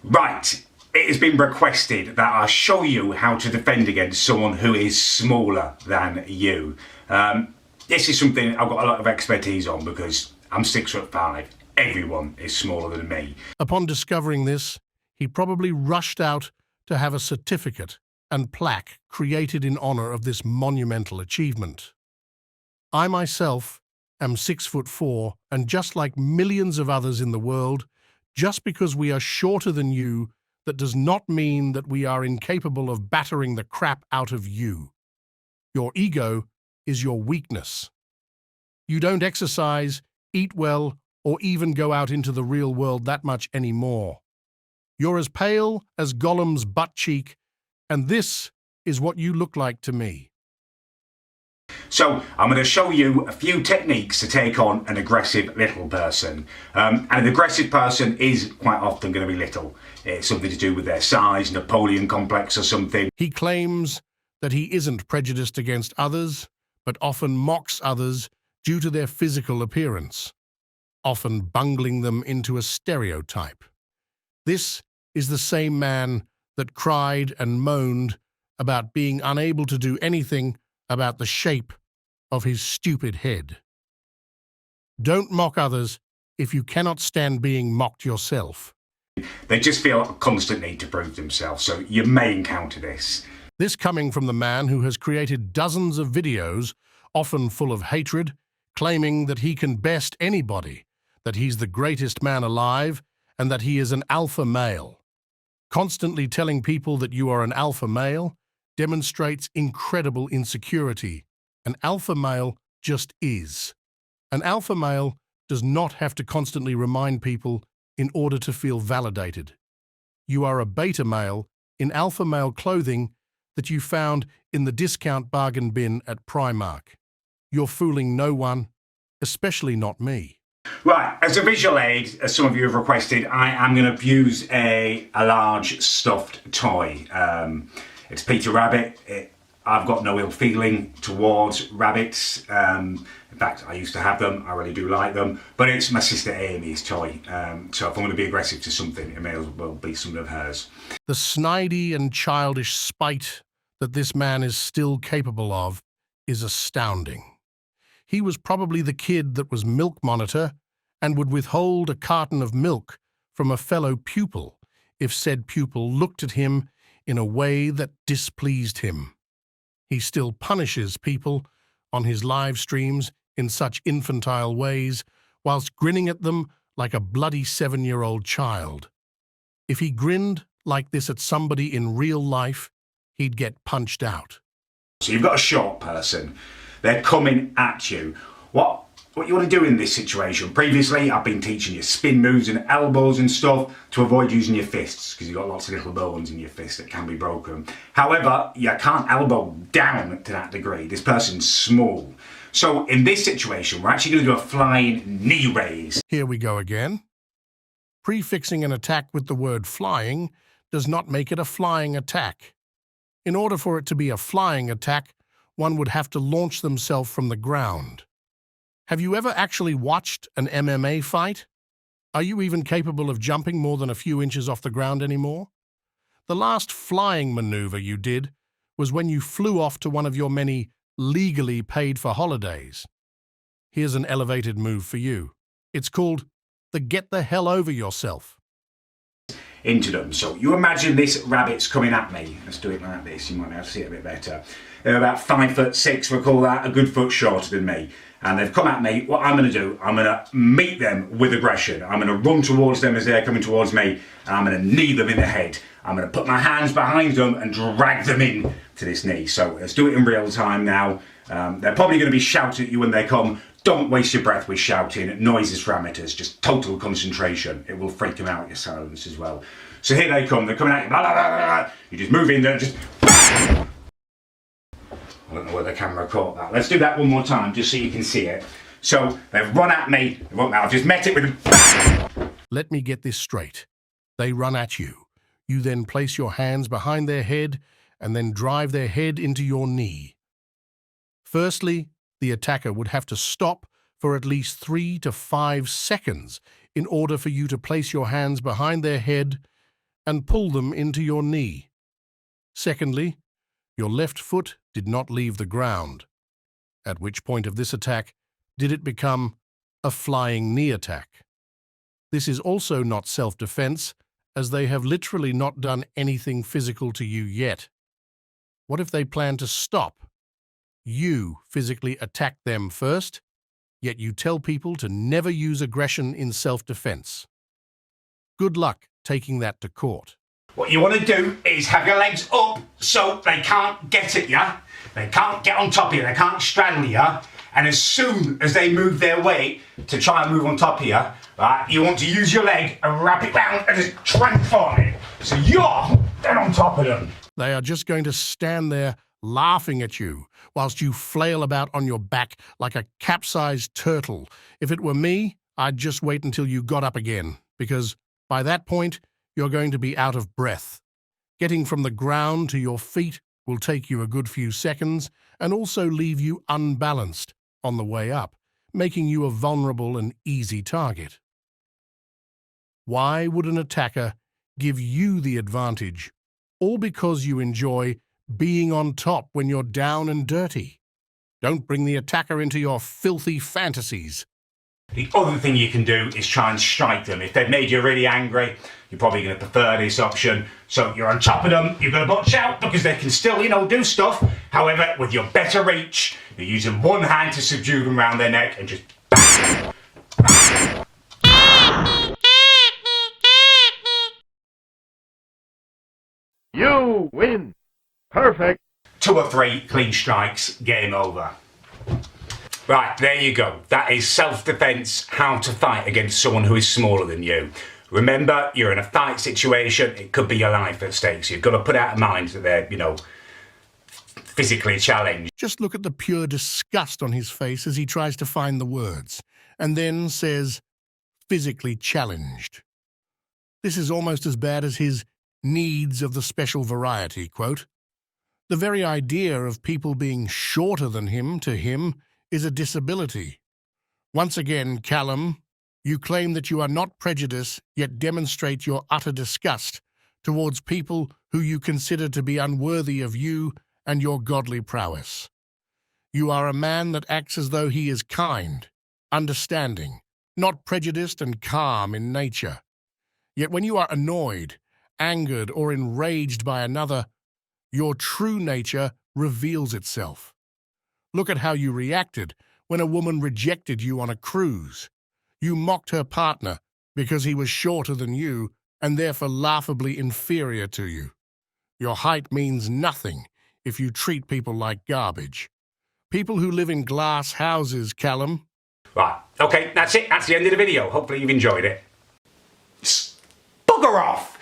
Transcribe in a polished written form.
Right, it has been requested that I show you how to defend against someone who is smaller than you. This is something I've got a lot of expertise on because I'm 6'5". Everyone is smaller than me. Upon discovering this, he probably rushed out to have a certificate and plaque created in honor of this monumental achievement. I myself am 6'4", and just like millions of others in the world, just because we are shorter than you, that does not mean that we are incapable of battering the crap out of you. Your ego is your weakness. You don't exercise, eat well, or even go out into the real world that much anymore. You're as pale as Gollum's butt cheek, and this is what you look like to me. So I'm going to show you a few techniques to take on an aggressive little person. And an aggressive person is quite often going to be little. It's something to do with their size, Napoleon complex or something. He claims that he isn't prejudiced against others, but often mocks others due to their physical appearance, often bungling them into a stereotype. This is the same man that cried and moaned about being unable to do anything about the shape of his stupid head. Don't mock others if you cannot stand being mocked yourself. They just feel a constant need to prove themselves, so you may encounter this. This coming from the man who has created dozens of videos, often full of hatred, claiming that he can best anybody, that he's the greatest man alive, and that he is an alpha male. Constantly telling people that you are an alpha male demonstrates incredible insecurity. An alpha male just is. An alpha male does not have to constantly remind people in order to feel validated. You are a beta male in alpha male clothing that you found in the discount bargain bin at Primark. You're fooling no one, especially not me. Right, as a visual aid, as some of you have requested, I am going to use a large stuffed toy. It's Peter Rabbit. I've got no ill feeling towards rabbits. In fact, I used to have them. I really do like them. But it's my sister Aimeh's toy. So if I'm going to be aggressive to something, it may as well be some of hers. The snidey and childish spite that this man is still capable of is astounding. He was probably the kid that was milk monitor and would withhold a carton of milk from a fellow pupil if said pupil looked at him in a way that displeased him. He still punishes people on his live streams in such infantile ways, whilst grinning at them like a bloody 7-year-old child. If he grinned like this at somebody in real life, he'd get punched out. So you've got a short person. They're coming at you. What you want to do in this situation? Previously, I've been teaching you spin moves and elbows and stuff to avoid using your fists, because you've got lots of little bones in your fist that can be broken. However, you can't elbow down to that degree. This person's small. So in this situation, we're actually going to do a flying knee raise. Here we go again. Prefixing an attack with the word flying does not make it a flying attack. In order for it to be a flying attack, one would have to launch themselves from the ground. Have you ever actually watched an MMA fight? Are you even capable of jumping more than a few inches off the ground anymore? The last flying maneuver you did was when you flew off to one of your many legally paid-for holidays. Here's an elevated move for you. It's called the get the hell over yourself. Into them. So you imagine this rabbit's coming at me. Let's do it like this. You might be able to see it a bit better. They're about 5'6", we'll call that, a good foot shorter than me. And they've come at me. What I'm going to do, I'm going to meet them with aggression. I'm going to run towards them as they're coming towards me, and I'm going to knee them in the head. I'm going to put my hands behind them and drag them in to this knee. So let's do it in real time now. They're probably going to be shouting at you when they come. Don't waste your breath with shouting. Noise is for amateurs. Just total concentration. It will freak them out, your silence as well. So here they come. They're coming at you. Blah, blah, blah, blah. You just move in there and just... I don't know where the camera caught that. Let's do that one more time just so you can see it. So they've run at me. I've just met it with a... Let me get this straight. They run at you. You then place your hands behind their head and then drive their head into your knee. Firstly, the attacker would have to stop for at least 3 to 5 seconds in order for you to place your hands behind their head and pull them into your knee. Secondly, your left foot did not leave the ground, at which point of this attack did it become a flying knee attack. This is also not self-defense, as they have literally not done anything physical to you yet. What if they plan to stop? You physically attack them first, yet you tell people to never use aggression in self-defense. Good luck taking that to court. What you want to do is have your legs up so they can't get at you, they can't get on top of you, they can't straddle you, and as soon as they move their weight to try and move on top of you, right, you want to use your leg and wrap it round and just transform it. So you're then on top of them. They are just going to stand there laughing at you whilst you flail about on your back like a capsized turtle. If it were me, I'd just wait until you got up again, because by that point, you're going to be out of breath. Getting from the ground to your feet will take you a good few seconds and also leave you unbalanced on the way up, making you a vulnerable and easy target. Why would an attacker give you the advantage, all because you enjoy being on top when you're down and dirty? Don't bring the attacker into your filthy fantasies. The other thing you can do is try and strike them. If they've made you really angry, you're probably going to prefer this option. So you're on top of them, you're going to watch out because they can still, do stuff. However, with your better reach, you're using one hand to subdue them around their neck and just bang, bang. You win. Perfect. 2 or 3 clean strikes, game over. Right, there you go. That is self-defense, how to fight against someone who is smaller than you. Remember, you're in a fight situation, it could be your life at stake, so you've got to put out of mind that they're, physically challenged. Just look at the pure disgust on his face as he tries to find the words, and then says, physically challenged. This is almost as bad as his needs of the special variety quote. The very idea of people being shorter than him to him is a disability. Once again, Callum, you claim that you are not prejudiced, yet demonstrate your utter disgust towards people who you consider to be unworthy of you and your godly prowess. You are a man that acts as though he is kind, understanding, not prejudiced and calm in nature. Yet when you are annoyed, angered, or enraged by another, your true nature reveals itself. Look at how you reacted when a woman rejected you on a cruise. You mocked her partner because he was shorter than you and therefore laughably inferior to you. Your height means nothing if you treat people like garbage. People who live in glass houses, Callum. Right, okay, that's it. That's the end of the video. Hopefully you've enjoyed it. Bugger off!